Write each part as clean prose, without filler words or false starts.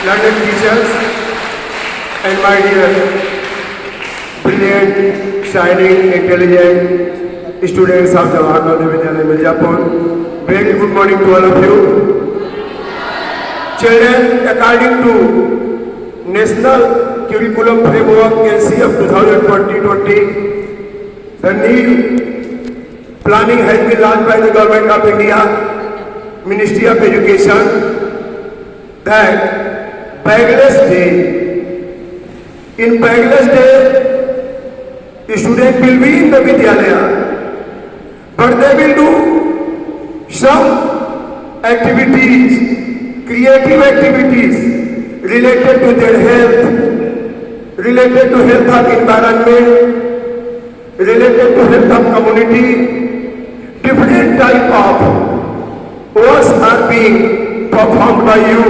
learned teachers, and my dear, brilliant, shining, intelligent students of Jawaharlal Nehru Vidyalaya Mirzapur. Very good morning to all of you. Children, according to National Curriculum Framework NCF 2020, the new planning has been launched by the Government of India, Ministry of Education, that Bagless Day. In Bagless Day, students will be in the Vidyalaya, but they will do some activities, creative activities related to their health, related to health of environment, related to health of community. Different type of works are being performed by you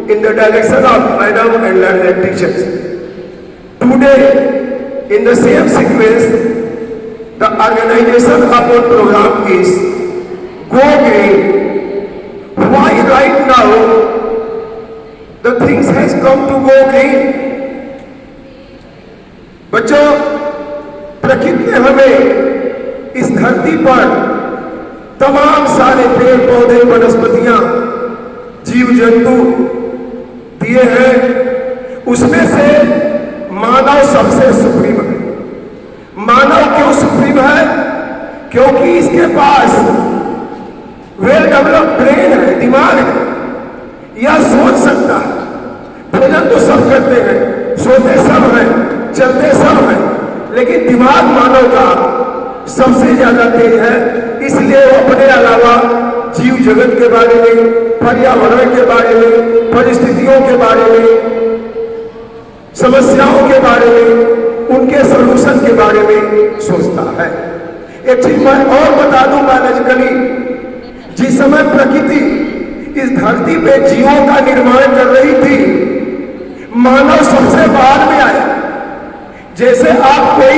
in the direction of madam and learned teachers. Today, in the same sequence, the organization of our program is Go Green. Why right now the things has come to go green? बच्चों, प्रकृति ने हमें इस धरती पर तमाम सारे पेड़ पौधे वनस्पतियां जीव जंतु दिए हैं, उसमें से मानव सबसे सुप्रीम है। मानव क्यों सुप्रीम है? क्योंकि इसके पास वेल डेवलप्ड ब्रेन है, दिमाग है, यह सोच सकता है। भोजन तो सब करते हैं, सोते सब हैं, चलते सब हैं, लेकिन दिमाग मानव का सबसे ज्यादा तेज है। इसलिए वो अपने अलावा जीव जगत के बारे में, पर्यावरण के बारे में, परिस्थितियों के बारे में, समस्याओं के बारे में, उनके सॉल्यूशन के बारे में सोचता है। एक चीज मैं और बता दूं, बायोलॉजिकली जिस समय प्रकृति इस धरती पे जीवों का निर्माण कर रही थी, मानव सबसे बाद में आया। जैसे आप कोई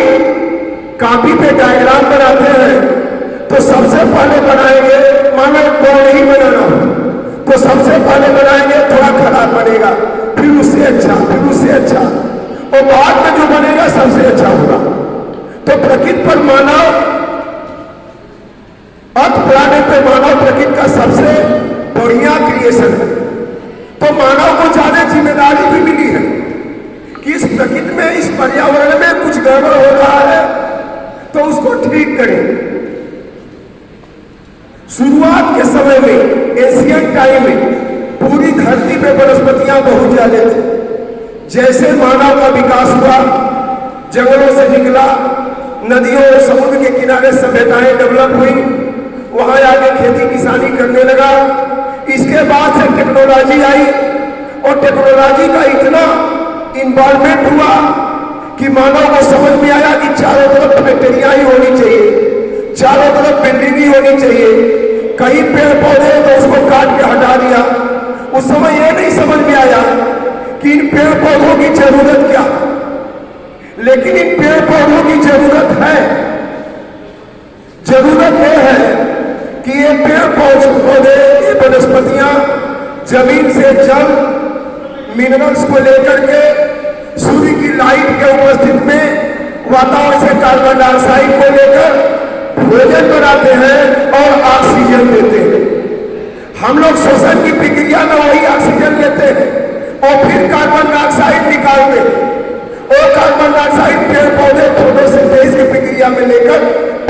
कॉपी पे डायग्राम बनाते हैं तो सबसे पहले बनाएंगे, मानो कोण ही बनाना हो तो सबसे पहले बनाएंगे, थोड़ा खराब बनेगा, फिर उससे अच्छा, फिर उससे अच्छा, और बाद में जो बनेगा सबसे अच्छा होगा। तो प्रकृति पर मानव, अर्थ प्लानेट पे मानव प्रकृति का सबसे बढ़िया क्रिएशन है। तो मानव को ज्यादा जिम्मेदारी भी मिली है कि इस प्रकृति में, इस पर्यावरण में कुछ गड़बड़ हो रहा है तो उसको ठीक करें। शुरुआत के समय में, एशियन टाइम में, पूरी धरती पे वनस्पतियां बहुत ज्यादा थी। जैसे मानव का विकास हुआ, जंगलों से निकला, नदियों और समुद्र के किनारे सभ्यताएं डेवलप हुई, वहां आके खेती किसानी करने लगा। इसके बाद से टेक्नोलॉजी आई और टेक्नोलॉजी का इतना इन्वॉल्वमेंट हुआ कि मानव को समझ में आया कि चारों तरफ फैक्ट्रियां ही होनी चाहिए, चारों तरफ बिल्डिंग ही होनी चाहिए। कहीं पेड़ पौधे तो उसको काट के हटा दिया। उस समय यह नहीं समझ में आया कि इन पेड़ पौधों की जरूरत क्या है, लेकिन इन पेड़ पौधों की जरूरत है। जरूरत यह है कि ये पेड़ पौधे, ये वनस्पतियां जमीन से जल मिनरल्स को लेकर के सूर्य की लाइट के उपस्थित में वातावरण से कार्बन डाइऑक्साइड को लेकर भोजन बनाते हैं और ऑक्सीजन देते हैं। हम लोग श्वसन की प्रक्रिया में वही ऑक्सीजन लेते हैं और फिर कार्बन डाइऑक्साइड निकालते हैं, और कार्बन डाइऑक्साइड पेड़ पौधे फोटोसिंथेसिस की प्रक्रिया में लेकर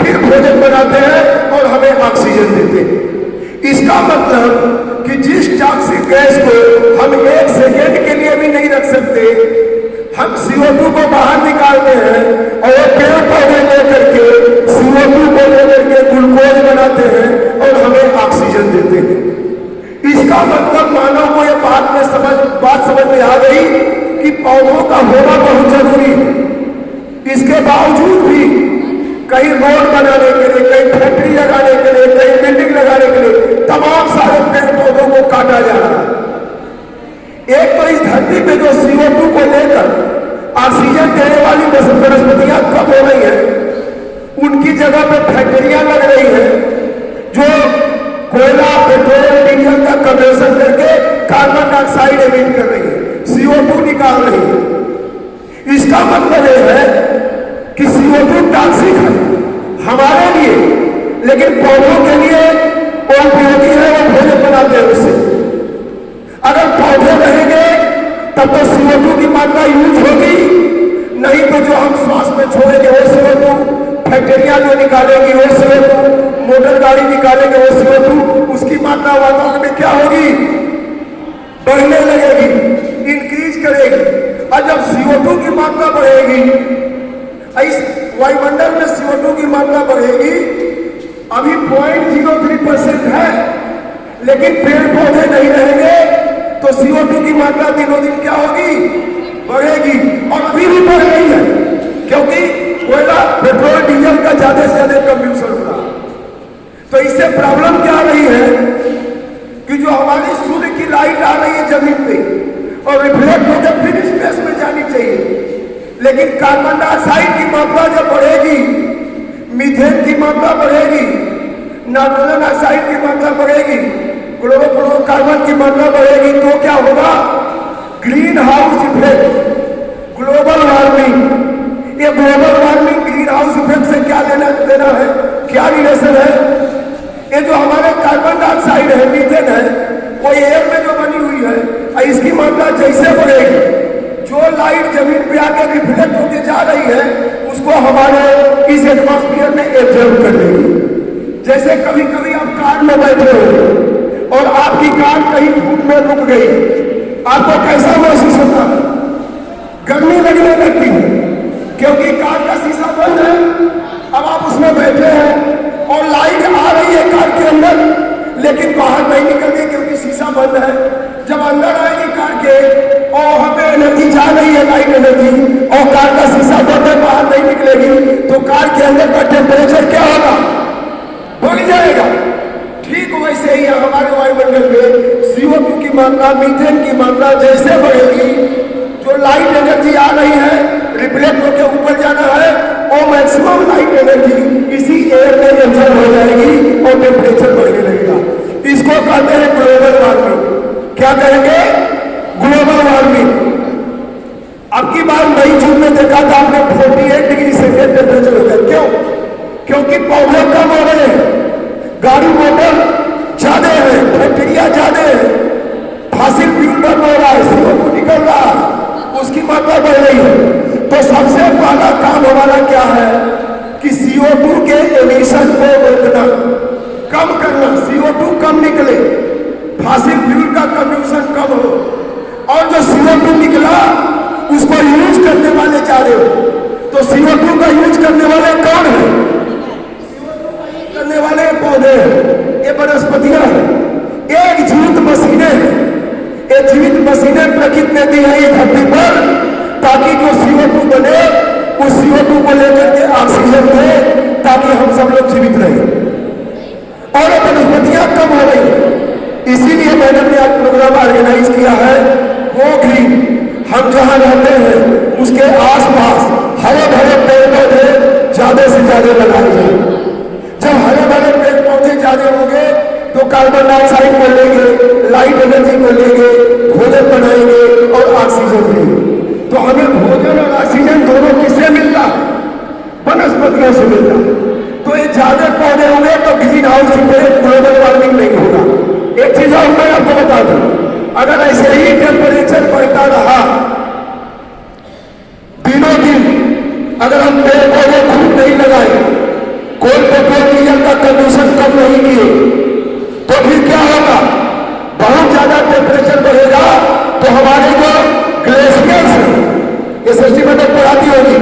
फिर भोजन बनाते हैं और हमें ऑक्सीजन देते हैं। इसका मतलब कि जिस टॉक्सिक गैस को हम एक सेकेंड के लिए भी नहीं रख सकते, हम CO2 को बाहर निकालते हैं और पेड़ पौधे लेकर के CO2 को लेकर के ग्लूकोज बनाते हैं और हमें ऑक्सीजन देते हैं। इसका मतलब मानव को यह बात समझ में आ गई कि पौधों का होना बहुत जरूरी है। इसके बावजूद भी कहीं रोड बनाने के लिए, कहीं फैक्ट्री लगाने के लिए, कहीं बिल्डिंग लगाने के लिए तमाम सारे पेड़ पौधों को काटा जा रहा है। एक तो इस धरती पे जो CO2 को लेकर ऑक्सीजन देने वाली वनस्पतियां कम हो रही है, उनकी जगह पे फैक्ट्रियां लग रही है जो कोयला, पेट्रोल, डीजल का कंजम्पशन करके कार्बन डाइऑक्साइड एमिट कर रही है। CO2 निकाल रही है। इसका मतलब यह है कि CO2 टॉक्सिक है हमारे लिए, लेकिन पौधों के लिए वो उपयोगी है, वो भोजन बनाते हैं उससे। अगर पौधे रहेंगे तब तो CO2 की मात्रा यूज होगी, नहीं तो जो हम श्वास में छोड़ेंगे वो CO2, फैक्ट्रियां जो निकालेंगी वो CO2, मोटर गाड़ी निकालेंगे वो CO2, उसकी मात्रा वातावरण में क्या होगी? बढ़ने लगेगी, इंक्रीज करेगी। और जब CO2 की मात्रा बढ़ेगी, इस वायुमंडल में CO2 की मात्रा बढ़ेगी, अभी 0.03% है, लेकिन पेड़ पौधे नहीं रहेंगे तो CO2 की मात्रा दिनों दिन क्या होगी? बढ़ेगी। और अभी भी बढ़ रही है, क्योंकि कोयला, पेट्रोल, डीजल का ज्यादा से ज्यादा कंज्यूमशन हो रहा है। तो इससे प्रॉब्लम क्या आ रही है कि जो हमारी सूर्य की लाइट आ रही है जमीन पे और रिफ्लेक्ट होकर फिर स्पेस में जानी चाहिए, लेकिन कार्बन डाइऑक्साइड की मात्रा जब बढ़ेगी, मीथेन की मात्रा बढ़ेगी, नाइट्रोजन ऑक्साइड की मात्रा बढ़ेगी, क्लोरोफ्लोरोकार्बन की मात्रा बढ़ेगी, तो क्या होगा? Green house effect, global warming. ये global warming green house effect से क्या लेना देना है, क्या रिलेशन है? ये जो हमारे कार्बन डाइऑक्साइड है, मीथेन है, वो एयर में जो बनी हुई है, इसकी मात्रा जैसे बढ़ेगी, जो लाइट जमीन पे आके रिफ्लेक्ट होके जा रही है, उसको हमारे इस एटमॉस्फेयर में एब्जॉर्ब कर लेगी। जैसे कभी कभी आप कार में बैठे हो और आपकी कार कहीं धूप में रुक गई, आपको कैसा महसूस होता है? गर्मी लगने लगती है, क्योंकि कार का शीशा बंद है। अब आप उसमें बैठे हैं और लाइट आ रही है कार के अंदर, लेकिन बाहर नहीं निकल रही क्योंकि शीशा बंद है। जब अंदर आएगी कार के और वहां पे एनर्जी जा रही है, लाइट एनर्जी, और कार का शीशा बंद है, बाहर नहीं निकलेगी, तो कार के अंदर का टेम्परेचर क्या होगा? बढ़ जाएगा। ठीक वैसे ही हमारे वायुमंडल में CO2 की मात्रा, मीथेन की मात्रा जैसे बढ़ेगी, जो लाइट एनर्जी आ रही है, रिफ्लेक्ट होकर ऊपर जाना है, और मैक्सिमम लाइट एनर्जी इसी एयर में एब्जॉर्ब हो जाएगी और टेम्परेचर बढ़ने लगेगा। इसको कहते हैं ग्लोबल वार्मिंग। क्या कहेंगे? Global warming. अब की बार मई जून में देखा था आपने 48 डिग्री सेल्सियस टेम्परेचर हो गया। क्यों? क्योंकि पौधे कम हो रहे हैं, गाड़ी मोटर ज्यादा है, फैक्ट्रियां ज्यादा है, फॉसिल फ्यूल बर्न हो रहा है, CO2 निकल रहा है, उसकी मात्रा बढ़ रही है। तो सबसे पहला काम हमारा क्या है कि CO2 के एमिशन को रोकना, कम करना, CO2 कम निकले, फॉसिल फ्यूल का कंजम्पशन कम हो, और जो CO2 निकला उसको यूज करने वाले ज्यादा हो। तो CO2 का यूज करने वाले कौन है? करने वाले पौधे हैं, ये वनस्पतियां हैं, एक जीवित मशीनें हैं। ये जीवित मशीनें प्रकृति ने दी है इस धरती पर, ताकि जो CO2 बने उस CO2 को लेकर के ऑक्सीजन दे, ताकि हम सब लोग जीवित रहें। और वनस्पतियां कम हो रही है, इसीलिए मैंने अपने आज प्रोग्राम ऑर्गेनाइज किया है गो ग्रीन। हम जहां रहते हैं उसके आसपास हरे भरे पेड़ पौधे ज्यादा से ज्यादा लगाए जाए। जब हरे भरे पेड़ पौधे ज्यादा होंगे तो कार्बन डाइऑक्साइड को लेंगे, लाइट एनर्जी को लेंगे, भोजन बनाएंगे और ऑक्सीजन देंगे। तो हमें भोजन और ऑक्सीजन दोनों किससे मिलता है? वनस्पतियों से मिलता है। तो ये ज्यादा पौधे होंगे तो green house effect, global warming नहीं होगा। एक चीज और मैं आपको बता दूं, अगर ऐसे ही टेम्परेचर बढ़ता रहा दिनों दिन, अगर हम पेड़ पौधे खूब नहीं लगाए, कोल पेट्रोल डीजल का कंजम्पशन कम नहीं किए, तो फिर क्या होगा? बहुत ज्यादा टेम्परेचर बढ़ेगा। तो हमारे जो ग्लेशियर्स हैं, ये सिस्टमेटिक पढ़ाती होगी,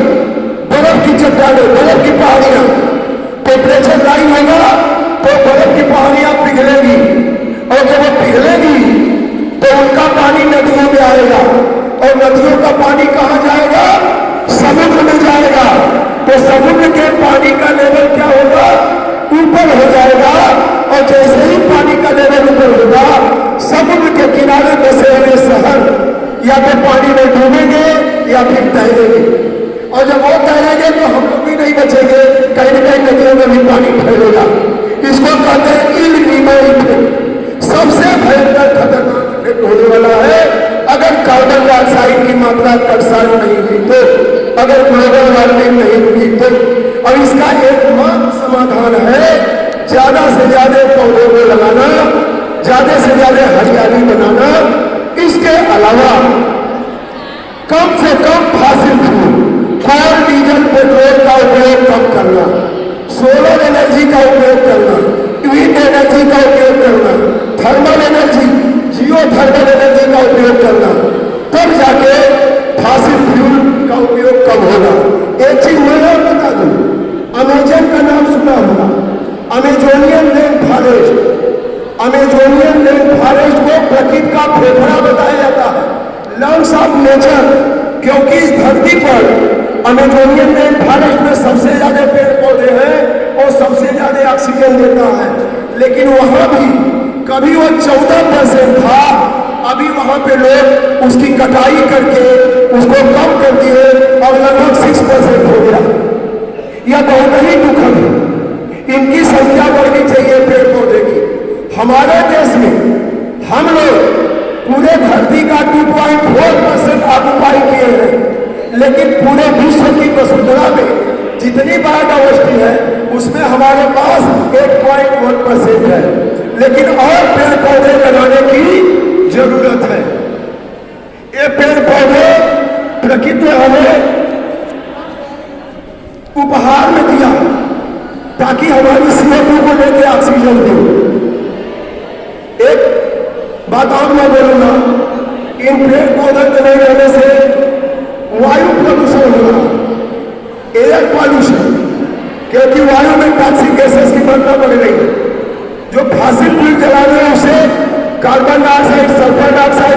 बर्फ की चट्टानें, बर्फ की पहाड़ियां, टेम्परेचर राइज होगा तो बर्फ की पहाड़ियां पिघलेगी, और जब वो पिघलेगी तो उनका पानी नदियों में आएगा, और नदियों का पानी कहां जाएगा? समुद्र में जाएगा। तो समुद्र के पानी का लेवल क्या होगा? ऊपर हो जाएगा। और जैसे ही पानी का लेवल ऊपर होगा, समुद्र के किनारे बसे हुए शहर या तो पानी में डूबेंगे या फिर तैरेंगे, और जब वो तैरेंगे तो हम लोग भी नहीं बचेंगे, कहीं न कहीं नदियों में भी पानी फैलेगा। इसको कहते हैं इल नीनो इफेक्ट। सबसे भयंकर खतरनाक इफेक्ट होने वाला है अगर कार्बन डाइऑक्साइड टकसाल नहीं हुई तो, अगर ग्लोबल वार्मिंग नहीं हुई तो। और इसका एकमात्र समाधान है ज्यादा से ज्यादा पौधों को लगाना, ज्यादा से ज्यादा हरियाली बनाना। इसके अलावा कम से कम फॉसिल फ्यूल, कोल, डीजल, पेट्रोल का उपयोग कम करना, सोलर एनर्जी का उपयोग करना, विंड एनर्जी का उपयोग करना, थर्मल एनर्जी, जियो थर्मल एनर्जी का उपयोग करना, तब जाके फॉसिल फ्यूल का उपयोग कम होगा। एक चीज मैं और बता दूं, अमेजन का नाम सुना होगा, Amazonian rain forest. Amazonian rain forest को प्रकृति का फेफड़ा बताया जाता है, लंग्स ऑफ नेचर, क्योंकि इस धरती पर अमेजोनियन रेन फॉरेस्ट में सबसे ज्यादा पेड़ पौधे हैं और सबसे ज्यादा ऑक्सीजन देता है। लेकिन वहां भी कभी वो 14% था, अभी वहां पे लोग उसकी कटाई करके उसको कम कर दिए और लगभग 6% हो गया। यह बहुत ही दुखद है। इनकी संख्या बढ़नी चाहिए पेड़ पौधे की। हमारे देश में हम लोग पूरे धरती का 2.4% ऑक्युपाई किए हैं, लेकिन पूरे विश्व की वसुंधरा में जितनी बायोडाइवर्सिटी है उसमें हमारे पास 1.1% है। लेकिन और पेड़ पौधे लगाने की जरूरत है। ये पेड़ पौधे प्रकृति ने हमें उपहार में दिया ताकि हमारी CO2 को लेकर ऑक्सीजन दे। एक बात और मैं बोलूंगा, इन पेड़ पौधे के नहीं रहने से वायु प्रदूषण होगा, एयर पॉल्यूशन, क्योंकि वायु में टॉक्सिक गैसेस की मात्रा बढ़ रही है। जो फॉसिल फ्यूल जला रहे हैं उसे कार्बन डाइऑक्साइड, सल्फर डाइऑक्साइड